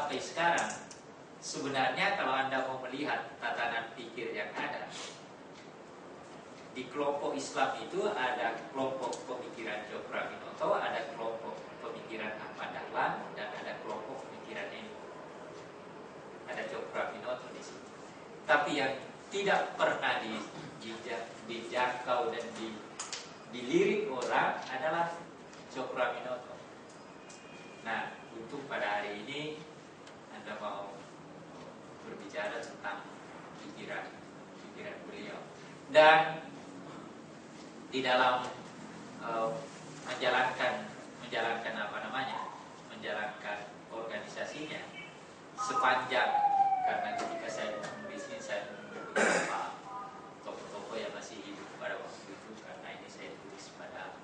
sampai sekarang, sebenarnya kalau Anda mau melihat tatanan pikir yang ada, di kelompok Islam itu ada kelompok pemikiran Cokroaminoto, ada kelompok pemikiran Ahmad Dahlan, dan ada kelompok pemikiran ini. Ada Cokroaminoto di sini. Tapi yang tidak pernah dijangkau dan dilirik orang adalah Cokroaminoto. Nah, untuk pada hari ini Anda mau berbicara tentang pikiran beliau, dan di dalam menjalankan organisasinya sepanjang, karena ketika saya menulis ini saya menunggu beberapa tokoh-tokoh yang masih hidup pada waktu itu, karena ini saya tulis pada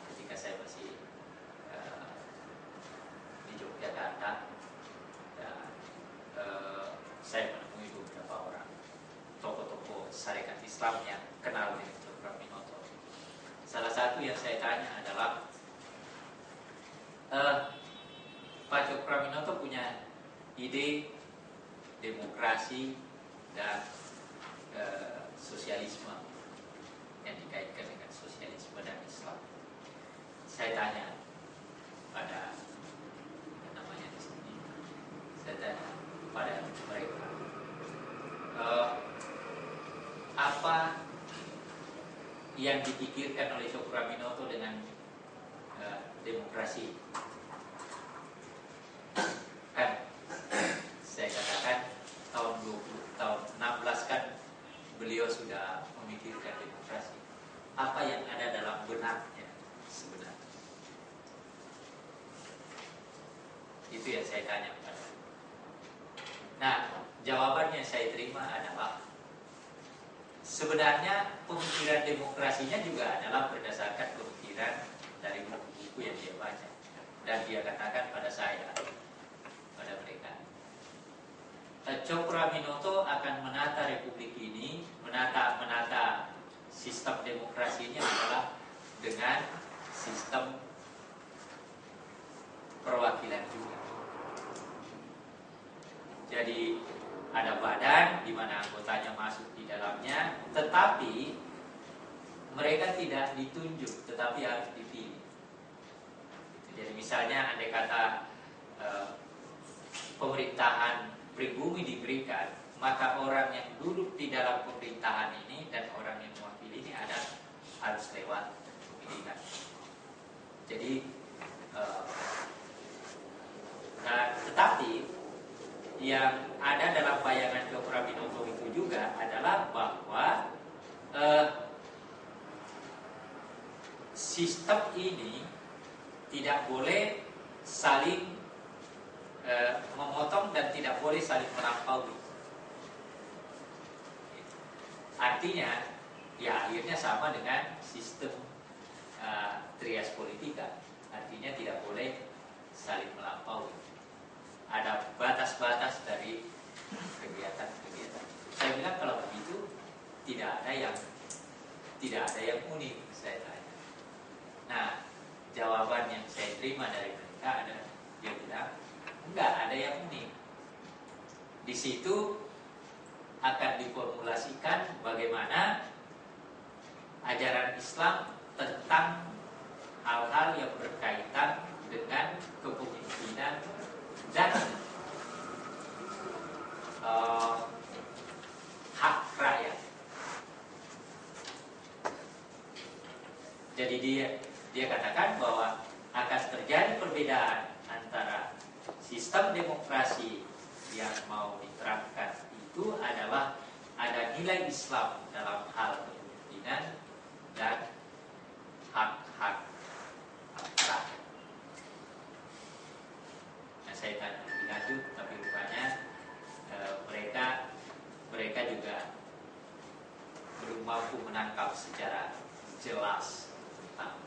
ketika saya masih di Yogyakarta, dan saya menemui beberapa orang tokoh-tokoh syarikat Islam yang kenal dengan Cokroaminoto. Salah satu yang saya tanya adalah, Pak Cokroaminoto punya ide demokrasi dan sosialisme yang dikaitkan dengan sosialisme dan Islam. Saya tanya pada namanya di sini, saya tanya pada mereka, apa yang dipikirkan oleh Cokroaminoto dengan demokrasi? Kan saya katakan tahun 16 kan beliau sudah memikirkan demokrasi. Apa yang ada dalam benaknya sebenarnya? Itu yang saya tanya pada. Nah, jawaban yang saya terima adalah, sebenarnya pemikiran demokrasinya juga adalah berdasarkan pemikiran dari buku-buku yang dia baca. Dan dia katakan pada saya, pada mereka, Cokroaminoto akan menata republik ini, menata sistem demokrasinya adalah dengan sistem perwakilan juga. Jadi ada badan di mana anggotanya masuk di dalamnya, tetapi mereka tidak ditunjuk, tetapi harus dipilih. Jadi misalnya andai kata pemerintahan pribumi diberikan, maka orang yang duduk di dalam pemerintahan ini dan orang yang mewakili ini harus lewat pemilihan. Jadi tetapi yang ada dalam bayangan Cokroaminoto itu juga adalah bahwa sistem ini tidak boleh saling memotong dan tidak boleh saling melampaui. Artinya, ya akhirnya sama dengan sistem trias politika. Artinya tidak boleh saling melampaui. Ada batas-batas dari kegiatan-kegiatan. Saya bilang kalau begitu tidak ada yang unik, saya tanya. Nah, jawaban yang saya terima dari mereka ada, dia bilang enggak ada yang unik. Di situ akan diformulasikan bagaimana ajaran Islam tentang hal-hal yang berkaitan dengan kepemimpinan dan hak rakyat. Jadi dia katakan bahwa akan terjadi perbedaan antara sistem demokrasi yang mau diterapkan itu adalah ada nilai Islam dalam hal kepemimpinan dan hak-hak rakyat. Nah, saya tanya lebih lanjut, tapi rupanya mereka juga belum mampu menangkap secara jelas tentang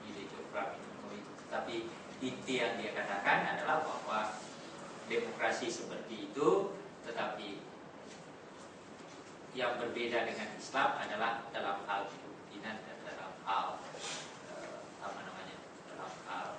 ide Cokroaminoto itu. Tetapi inti yang dia katakan adalah bahwa demokrasi seperti itu, tetapi yang berbeda dengan Islam adalah dalam hal kepemimpinan dan dalam hal dalam hal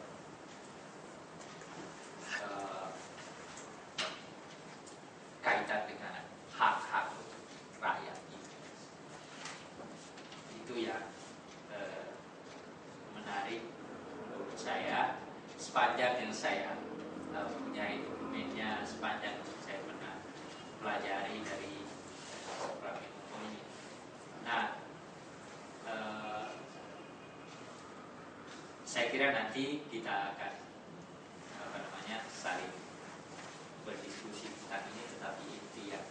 saya sepanjang yang saya punya dokumennya, sepanjang saya pernah pelajari dari Praminoto ini. Nah, saya kira nanti kita akan saling berdiskusi tentang ini, tetapi inti yang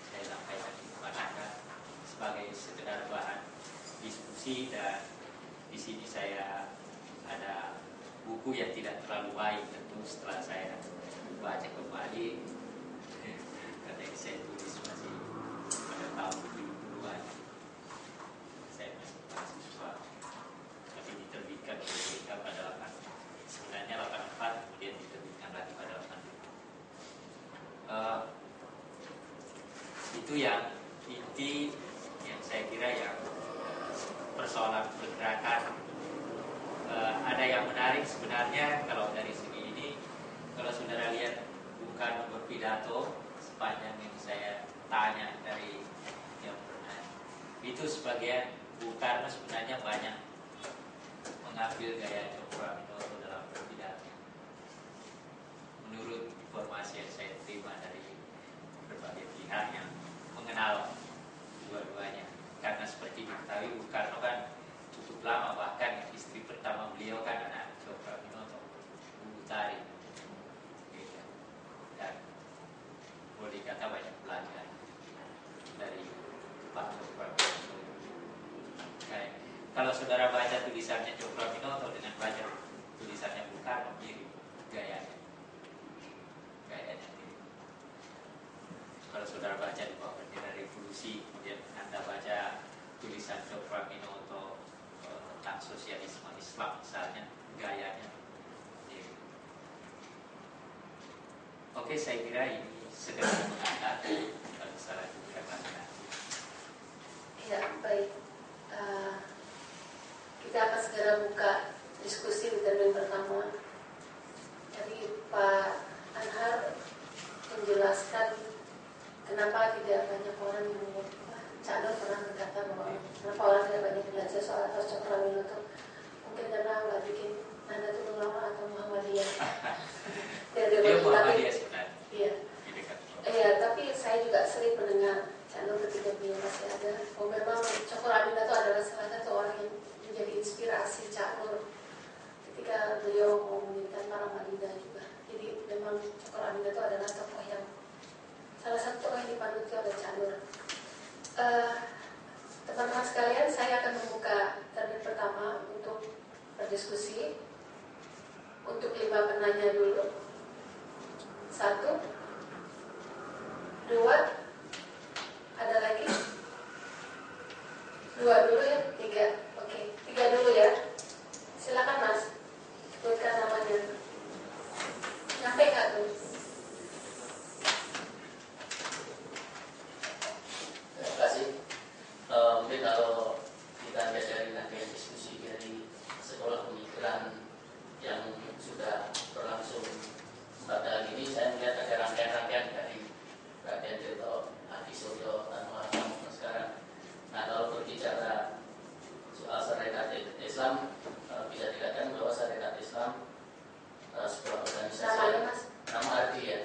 saya sampaikan di depan Anda sebagai sekedar bahan diskusi, dan di sini saya ada buku yang tidak terlalu baik tentu setelah saya baca kembali, karena yang saya tulis masih pada tahun 70-an, saya masih mahasiswa, tapi diterbitkan oleh BK pada 84, kemudian diterbitkan lagi pada 85. Itu yang inti yang saya kira yang persoalan pergerakan. Ada yang menarik sebenarnya kalau dari segi ini, kalau saudara lihat Bung Karno berpidato sepanjang yang saya tanya dari yang pernah, itu sebagian Bung Karno sebenarnya banyak mengambil gaya Cokroaminoto dalam berpidato. Menurut informasi yang saya terima dari berbagai pihak yang mengenal dua-duanya, karena seperti diketahui Bung Karno kan cukup lama, bahkan istri pertama beliau kan anak Cokroaminoto, Bu Utari, dan boleh dikata banyak belajar dari Pak Cokroaminoto. Kalau saudara baca tulisannya Cokroaminoto dengan baca tulisannya Bung Karno, mirip gayanya mirip. Kalau saudara baca di bawah bendera revolusi, kemudian Anda baca tulisan Cokroaminoto tentang sosialisme Islam misalnya, gayanya mirip. Oke, saya kira ini segera mengangkat, kalau salah juga nanti. Ya, baik. Kita akan segera buka diskusi di termin pertama. Jadi Pak Anhar menjelaskan kenapa tidak banyak orang yang Cak Nur pernah berkata bahwa kenapa orang tidak banyak belajar soal Cokroaminoto. Mungkin karena nggak bikin Nahdlatul Ulama atau Muhammadiyah. Dia Muhammadiyah sebenarnya. Iya. Iya, tapi saya juga sering mendengar Cak Nur ketika beliau masih ada. Oh, memang Cokroaminoto adalah salah satu orang yang menjadi inspirasi Cak Nur ketika beliau mau mendirikan Paramadina juga. Jadi memang Cokroaminoto adalah tokoh yang salah satu tokoh yang dipanuti oleh Cak Nur. Teman-teman sekalian, saya akan membuka termin pertama untuk berdiskusi. Untuk 5 penanya dulu. 1, 2, ada lagi? 2 dulu ya? 3, oke, 3 dulu ya. Silakan Mas, sebutkan namanya. Nyampe nggak tuh? Terima kasih. Mungkin kalau kita lihat dari rangkaian diskusi dari sekolah pemikiran yang sudah berlangsung 4 kali ini, saya melihat ada rangkaian-rangkaian dari Raden Tirto, Adi Suryo, Anwar Samudra sekarang. Nah, kalau berbicara soal syariat Islam, bisa dikatakan bahwa syariat Islam sebuah organisasi, nama arti ya,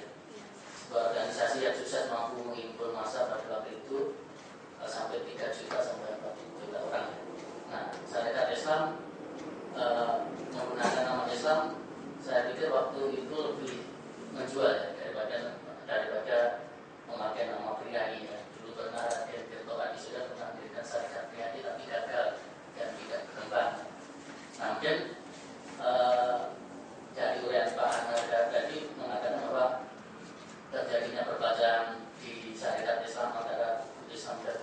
sebuah organisasi yang sukses mampu menghimpun massa pada waktu itu sampai 3 juta sampai 4 juta orang. Nah, syariat Islam menggunakan nama Islam, saya pikir waktu itu lebih menjual ya, daripada memakai nama priai ya. Dulu pernah Raden Tirto Adi sudah pernah mendirikan syarikat priai tapi gagal dan tidak berkembang. Nah, mungkin dari urian Pak Anwar tadi mengatakan bahwa terjadinya perbedaan di syariat Islam antara Islam dan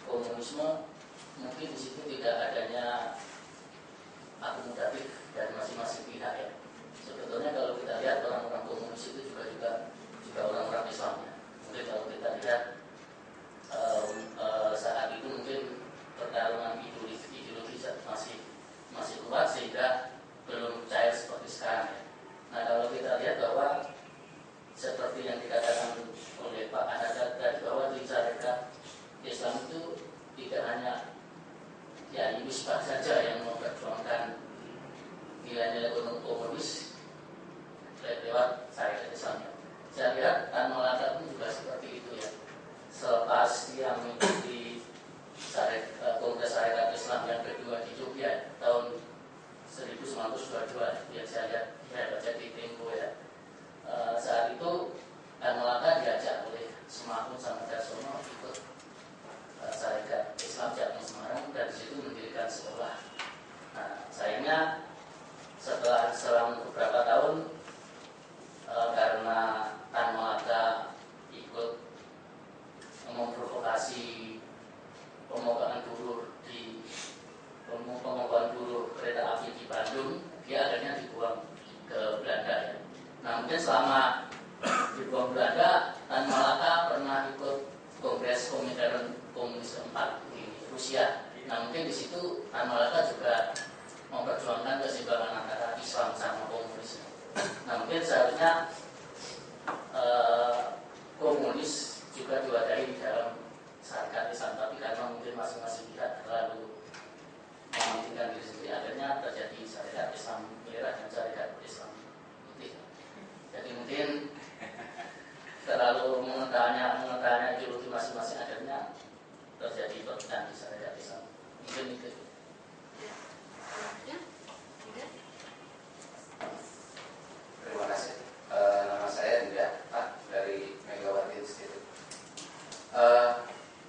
komunisme, mungkin di situ tidak adanya akomodatif dari masing-masing pihak ya. Sebetulnya kalau kita lihat orang-orang komunis itu juga orang-orang Islam ya. Mungkin kalau kita lihat saat itu mungkin pertarungan ideologi masih kuat sehingga belum cair seperti sekarang ya. Nah, kalau kita lihat bahwa seperti yang dikatakan oleh Pak Anhar tadi, bahwa di syariat Islam itu tidak hanya ya misbah saja yang memperjuangkan nilai-nilai 1922 yang saya lihat, saya baca di Tempo ya. Saat itu Tan Malaka diajak oleh Sumakun sama Darsono ikut Sarekat Islam Jateng Semarang dan di situ mendirikan sekolah. Nah, sayangnya setelah selang beberapa tahun karena Tan Malaka ikut memprovokasi pemogokan buruh kereta api di Bandung, dia akhirnya dibuang ke Belanda ya. Nah, mungkin selama dibuang Belanda, Tan Malaka pernah ikut Kongres Komintern Komunis keempat di Rusia. Nah, mungkin di situ Tan Malaka juga memperjuangkan keseimbangan antara Islam sama komunis. Nah, mungkin seharusnya komunis juga diwadahi di dalam Sarekat Islam, tapi karena mungkin masing-masing pihak terlalu mementingkan diri sendiri, akhirnya terjadi Sarekat Islam Merah dan Sarekat Islam Putih. Jadi mungkin terlalu mengetahui ideologi masing-masing, akhirnya terjadi perpecahan di Sarekat Islam. Mungkin itu. Terima kasih. Nama saya Dinda, Pak, dari Megawati Institute.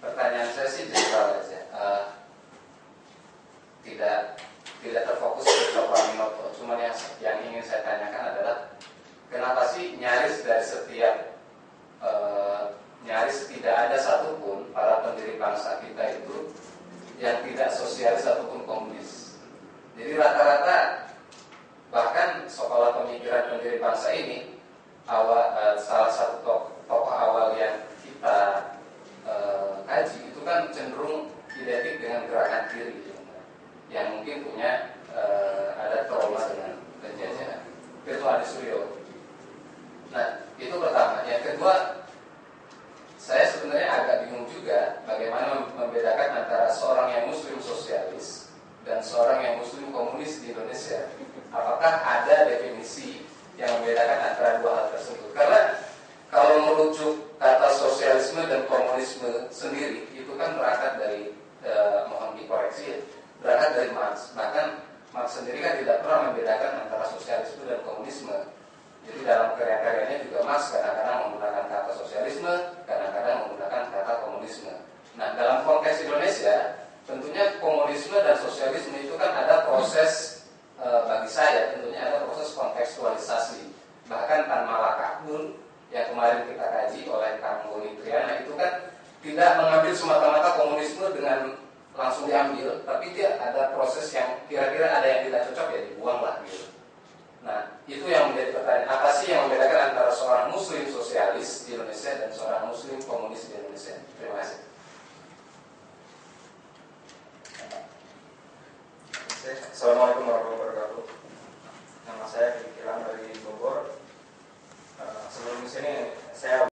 Pertanyaan saya sih general aja. Tidak terfokus ke Pak Minoto. Cuma yang ingin saya tanyakan adalah kenapa sih nyaris tidak ada satupun para pendiri bangsa kita itu yang tidak sosialis ataupun komunis. Jadi rata-rata bahkan sekolah pemikiran pendiri bangsa ini salah satu tokoh awal yang kita kaji itu kan cenderung identik dengan gerakan kiri yang mungkin punya ada trauma dengan penjajahan. Itu Adi Suryo. Nah, itu pertama. Yang kedua, saya sebenarnya agak bingung juga bagaimana membedakan antara seorang yang muslim sosialis dan seorang yang muslim komunis di Indonesia. Apakah ada definisi yang membedakan antara dua hal tersebut? Karena kalau merujuk kata sosialisme dan komunisme sendiri, itu kan berangkat dari, mohon dikoreksi ya, berangkat dari Marx. Bahkan Marx sendiri kan tidak pernah membedakan antara sosialisme dan komunisme. Jadi dalam karya-karyanya juga Marx kadang-kadang menggunakan kata sosialisme, kadang-kadang menggunakan kata komunisme. Nah, dalam konteks Indonesia, tentunya komunisme dan sosialisme itu kan ada proses, bagi saya tentunya ada proses kontekstualisasi. Bahkan Tan Malaka pun yang kemarin kita kaji oleh Kang Boni Triana itu kan tidak mengambil semata-mata komunisme dengan langsung diambil, tapi dia ada proses yang kira-kira ada yang tidak cocok ya dibuang lah gitu. Nah, itu yang menjadi pertanyaan, apa sih yang membedakan antara seorang muslim sosialis di Indonesia dan seorang muslim komunis di Indonesia? Terima kasih. Assalamualaikum warahmatullahi wabarakatuh. Nama saya Kikilan dari Bogor. Sebelum di sini saya